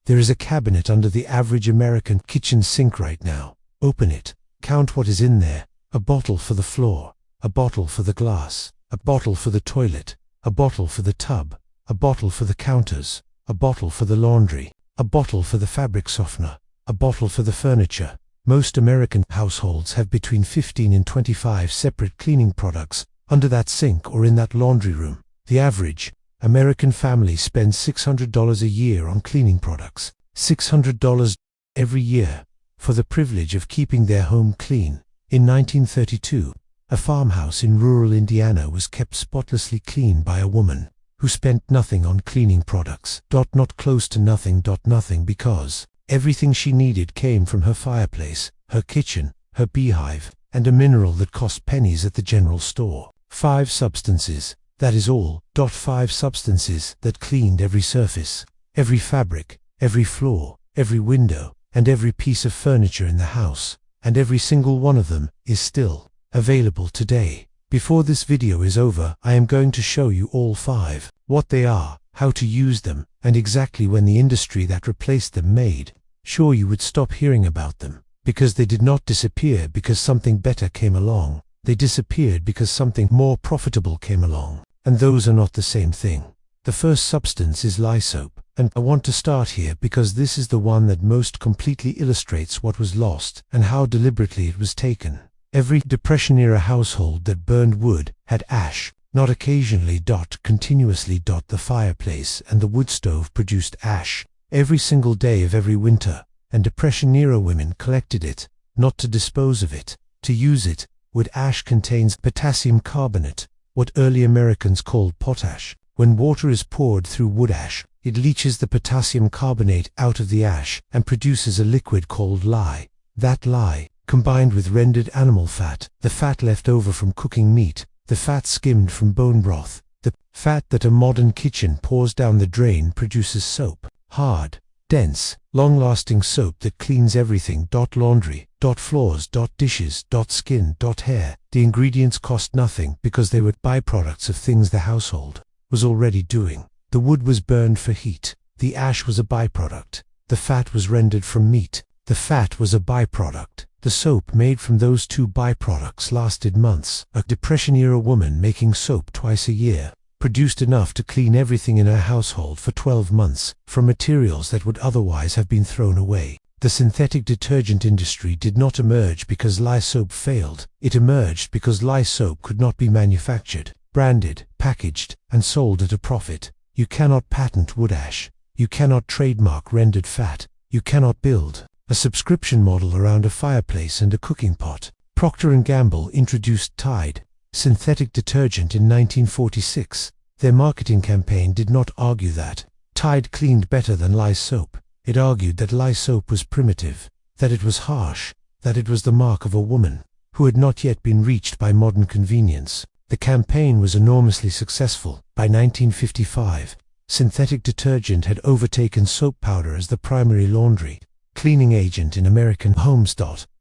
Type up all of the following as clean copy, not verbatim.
There is a cabinet under the average American kitchen sink right now. Open it. Count what is in there. A bottle for the floor. A bottle for the glass. A bottle for the toilet. A bottle for the tub. A bottle for the counters. A bottle for the laundry. A bottle for the fabric softener. A bottle for the furniture. Most American households have between 15 and 25 separate cleaning products under that sink or in that laundry room. The average American family spends $600 a year on cleaning products. $600 every year for the privilege of keeping their home clean. In 1932, a farmhouse in rural Indiana was kept spotlessly clean by a woman who spent nothing on cleaning products. Not close to nothing. Nothing because everything she needed came from her fireplace, her kitchen, her beehive, and a mineral that cost pennies at the general store. 5 substances, that is all. 5 substances that cleaned every surface, every fabric, every floor, every window, and every piece of furniture in the house, and every single one of them is still available today. Before this video is over, I am going to show you all 5, what they are, how to use them, and exactly when the industry that replaced them made sure you would stop hearing about them. Because they did not disappear because something better came along. They disappeared because something more profitable came along. And those are not the same thing. The first substance is lye soap, and I want to start here because this is the one that most completely illustrates what was lost and how deliberately it was taken. Every Depression-era household that burned wood had ash, not occasionally. Continuously. The fireplace and the wood stove produced ash every single day of every winter, and Depression-era women collected it, not to dispose of it, to use it. Wood ash contains potassium carbonate, what early Americans called potash. When water is poured through wood ash, it leaches the potassium carbonate out of the ash and produces a liquid called lye. That lye, combined with rendered animal fat, the fat left over from cooking meat, the fat skimmed from bone broth, the fat that a modern kitchen pours down the drain, produces soap. Hard, dense, long-lasting soap that cleans everything. Laundry, floors, dishes, skin, hair. The ingredients cost nothing because they were byproducts of things the household was already doing. The wood was burned for heat. The ash was a byproduct. The fat was rendered from meat. The fat was a byproduct. The soap made from those 2 byproducts lasted months. A Depression-era woman making soap twice a year produced enough to clean everything in her household for 12 months from materials that would otherwise have been thrown away. The synthetic detergent industry did not emerge because lye soap failed. It emerged because lye soap could not be manufactured, branded, packaged, and sold at a profit. You cannot patent wood ash. You cannot trademark rendered fat. You cannot build a subscription model around a fireplace and a cooking pot. Procter & Gamble introduced Tide synthetic detergent in 1946. Their marketing campaign did not argue that Tide cleaned better than lye soap. It argued that lye soap was primitive, that it was harsh, that it was the mark of a woman who had not yet been reached by modern convenience. The campaign was enormously successful. By 1955, synthetic detergent had overtaken soap powder as the primary laundry cleaning agent in American homes.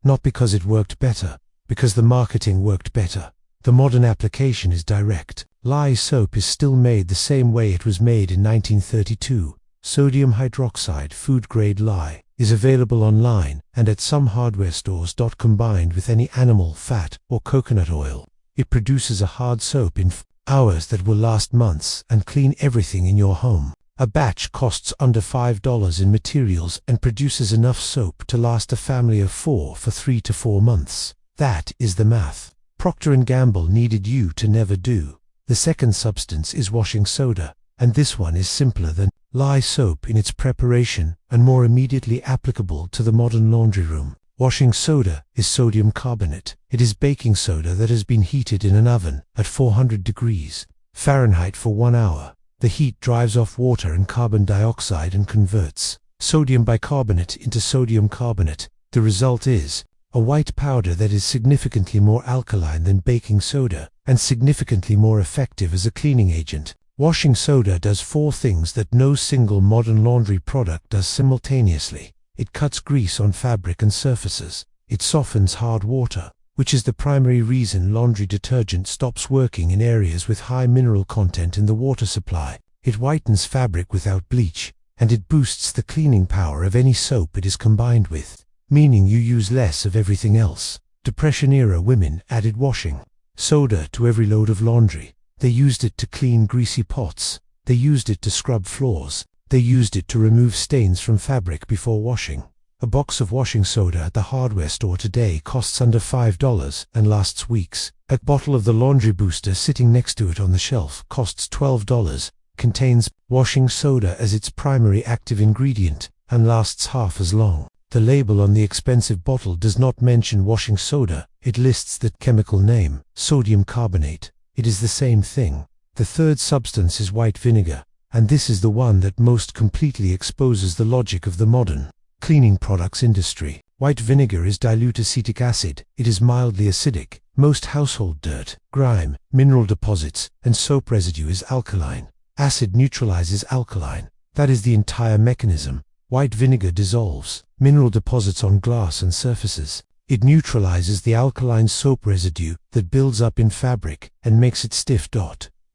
Not because it worked better, because the marketing worked better. The modern application is direct. Lye soap is still made the same way it was made in 1932. Sodium hydroxide food-grade lye is available online and at some hardware stores. Combined with any animal fat or coconut oil, it produces a hard soap in hours that will last months and clean everything in your home. A batch costs under $5 in materials and produces enough soap to last a family of 4 for 3 to 4 months. That is the math Procter & Gamble needed you to never do. The second substance is washing soda, and this one is simpler than lye soap in its preparation and more immediately applicable to the modern laundry room. Washing soda is sodium carbonate. It is baking soda that has been heated in an oven at 400 degrees Fahrenheit for 1 hour. The heat drives off water and carbon dioxide and converts sodium bicarbonate into sodium carbonate. The result is a white powder that is significantly more alkaline than baking soda and significantly more effective as a cleaning agent. Washing soda does 4 things that no single modern laundry product does simultaneously. It cuts grease on fabric and surfaces. It softens hard water, which is the primary reason laundry detergent stops working in areas with high mineral content in the water supply. It whitens fabric without bleach. and it boosts the cleaning power of any soap it is combined with, meaning you use less of everything else. Depression-era women added washing soda to every load of laundry. They used it to clean greasy pots. They used it to scrub floors. They used it to remove stains from fabric before washing. A box of washing soda at the hardware store today costs under $5 and lasts weeks. A bottle of the laundry booster sitting next to it on the shelf costs $12, contains washing soda as its primary active ingredient, and lasts half as long. The label on the expensive bottle does not mention washing soda. It lists the chemical name, sodium carbonate. It is the same thing. The third substance is white vinegar, and this is the one that most completely exposes the logic of the modern cleaning products industry. White vinegar is dilute acetic acid. It is mildly acidic. Most household dirt, grime, mineral deposits, and soap residue is alkaline. Acid neutralizes alkaline. That is the entire mechanism. White vinegar dissolves mineral deposits on glass and surfaces. It neutralizes the alkaline soap residue that builds up in fabric and makes it stiff.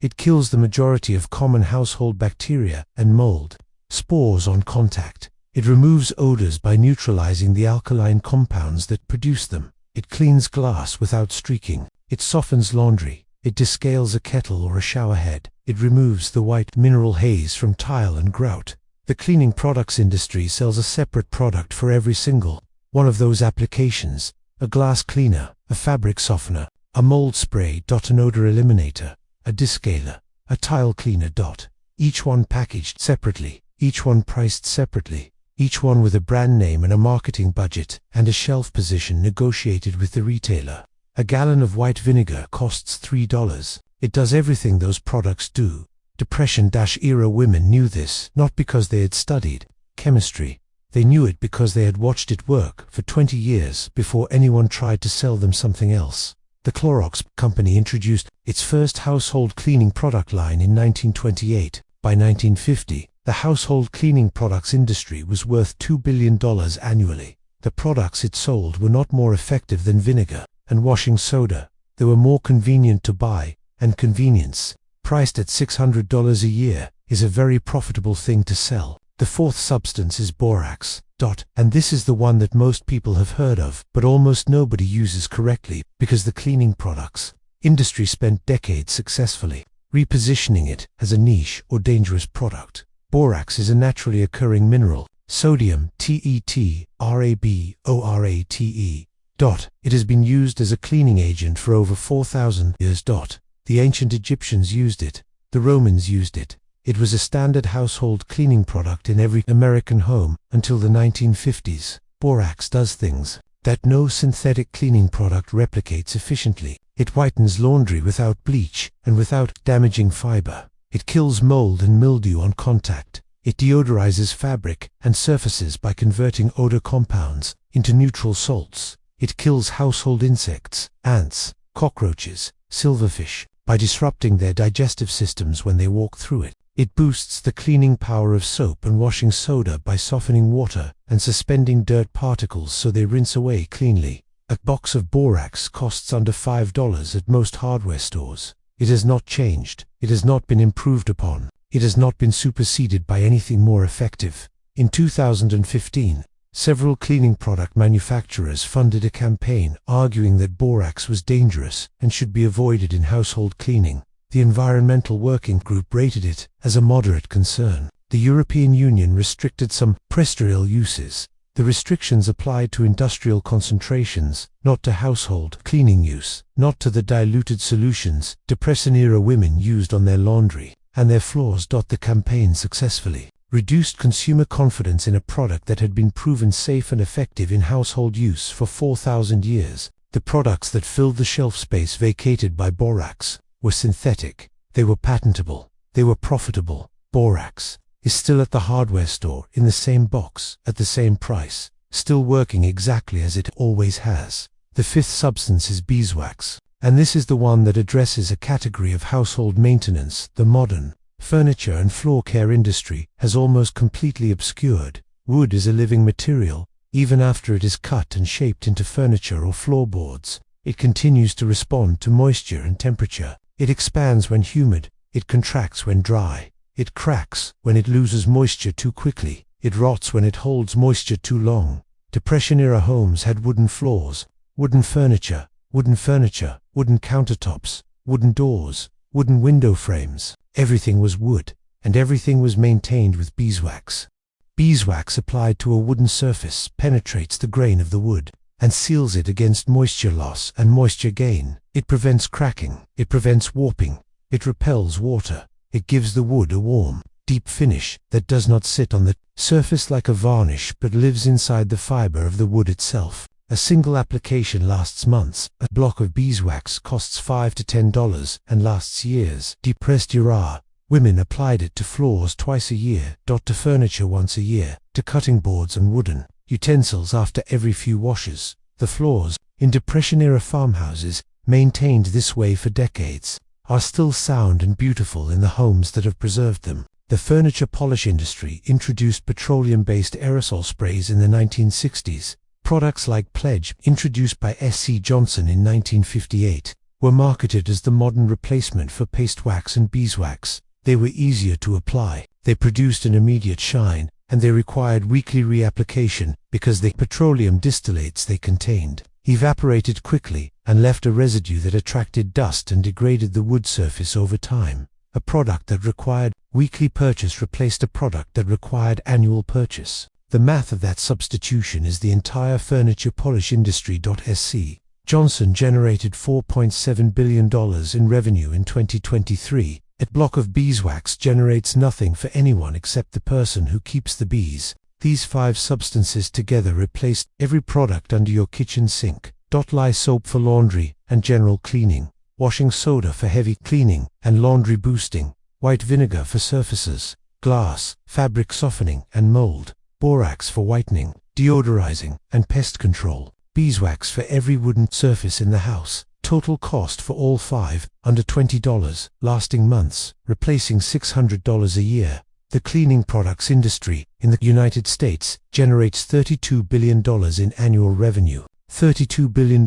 It kills the majority of common household bacteria and mold spores on contact. It removes odors by neutralizing the alkaline compounds that produce them. It cleans glass without streaking. It softens laundry. It descales a kettle or a shower head. It removes the white mineral haze from tile and grout. The cleaning products industry sells a separate product for every single one of those applications: a glass cleaner, a fabric softener, a mold spray. An odor eliminator, a descaler, a tile cleaner. Each one packaged separately, each one priced separately, each one with a brand name and a marketing budget and a shelf position negotiated with the retailer. A gallon of white vinegar costs $3. It does everything those products do. Depression-era women knew this not because they had studied chemistry. They knew it because they had watched it work for 20 years before anyone tried to sell them something else. The Clorox company introduced its first household cleaning product line in 1928. By 1950, the household cleaning products industry was worth $2 billion annually. The products it sold were not more effective than vinegar and washing soda. They were more convenient to buy, and convenience, priced at $600 a year, is a very profitable thing to sell. The fourth substance is borax. And this is the one that most people have heard of, but almost nobody uses correctly, because the cleaning products industry spent decades successfully repositioning it as a niche or dangerous product. Borax is a naturally occurring mineral, sodium tetraborate. It has been used as a cleaning agent for over 4,000 years. The ancient Egyptians used it. The Romans used it. It was a standard household cleaning product in every American home until the 1950s. Borax does things that no synthetic cleaning product replicates efficiently. It whitens laundry without bleach and without damaging fiber. It kills mold and mildew on contact. It deodorizes fabric and surfaces by converting odor compounds into neutral salts. It kills household insects, ants, cockroaches, silverfish, by disrupting their digestive systems when they walk through it. It boosts the cleaning power of soap and washing soda by softening water and suspending dirt particles so they rinse away cleanly. A box of borax costs under $5 at most hardware stores. It has not changed. It has not been improved upon. It has not been superseded by anything more effective. In 2015, several cleaning product manufacturers funded a campaign arguing that borax was dangerous and should be avoided in household cleaning. The Environmental Working Group rated it as a moderate concern. The European Union restricted some industrial uses. The restrictions applied to industrial concentrations, not to household cleaning use, not to the diluted solutions Depression-era women used on their laundry and their floors. The campaign successfully reduced consumer confidence in a product that had been proven safe and effective in household use for 4,000 years. The products that filled the shelf space vacated by borax were synthetic. They were patentable. They were profitable. Borax is still at the hardware store in the same box, at the same price, still working exactly as it always has. The fifth substance is beeswax, and this is the one that addresses a category of household maintenance the modern furniture and floor care industry has almost completely obscured. Wood is a living material. Even after it is cut and shaped into furniture or floorboards, it continues to respond to moisture and temperature. It expands when humid. It contracts when dry. It cracks when it loses moisture too quickly. It rots when it holds moisture too long. Depression-era homes had wooden floors, wooden furniture, wooden countertops, wooden doors, wooden window frames. Everything was wood, and everything was maintained with beeswax. Beeswax applied to a wooden surface penetrates the grain of the wood and seals it against moisture loss and moisture gain. It prevents cracking, it prevents warping, it repels water. It gives the wood a warm, deep finish that does not sit on the surface like a varnish but lives inside the fiber of the wood itself. A single application lasts months. A block of beeswax costs $5 to $10 and lasts years. Depressed-era women applied it to floors twice a year, to furniture once a year, to cutting boards and wooden utensils after every few washes. The floors, in Depression-era farmhouses, maintained this way for decades, are still sound and beautiful in the homes that have preserved them. The furniture polish industry introduced petroleum-based aerosol sprays in the 1960s. Products like Pledge, introduced by S.C. Johnson in 1958, were marketed as the modern replacement for paste wax and beeswax. They were easier to apply, they produced an immediate shine, and they required weekly reapplication because the petroleum distillates they contained evaporated quickly and left a residue that attracted dust and degraded the wood surface over time. A product that required weekly purchase replaced a product that required annual purchase. The math of that substitution is the entire furniture polish industry. SC Johnson generated $4.7 billion in revenue in 2023. A block of beeswax generates nothing for anyone except the person who keeps the bees. These 5 substances together replaced every product under your kitchen sink. Lye soap for laundry and general cleaning, washing soda for heavy cleaning and laundry boosting, white vinegar for surfaces, glass, fabric softening and mold, borax for whitening, deodorizing and pest control, beeswax for every wooden surface in the house. Total cost for all 5, under $20, lasting months, replacing $600 a year. The cleaning products industry in the United States generates $32 billion in annual revenue. $32 billion,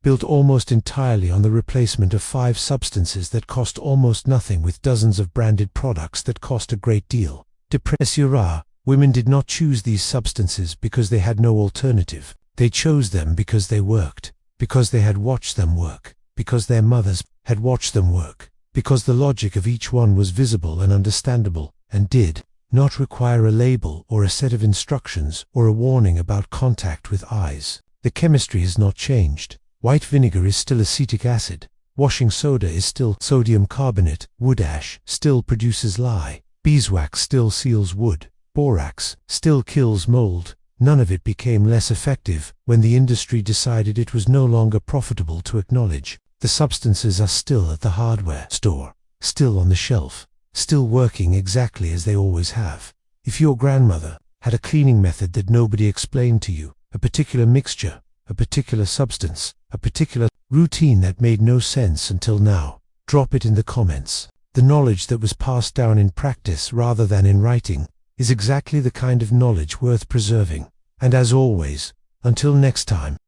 built almost entirely on the replacement of 5 substances that cost almost nothing with dozens of branded products that cost a great deal. Depression-era women did not choose these substances because they had no alternative. They chose them because they worked, because they had watched them work, because their mothers had watched them work, because the logic of each one was visible and understandable, and did not require a label or a set of instructions or a warning about contact with eyes. The chemistry has not changed. White vinegar is still acetic acid. Washing soda is still sodium carbonate. Wood ash still produces lye. Beeswax still seals wood. Borax still kills mold. None of it became less effective when the industry decided it was no longer profitable to acknowledge. The substances are still at the hardware store, still on the shelf, still working exactly as they always have. If your grandmother had a cleaning method that nobody explained to you, a particular mixture, a particular substance, a particular routine that made no sense until now, drop it in the comments. The knowledge that was passed down in practice rather than in writing is exactly the kind of knowledge worth preserving. And as always, until next time.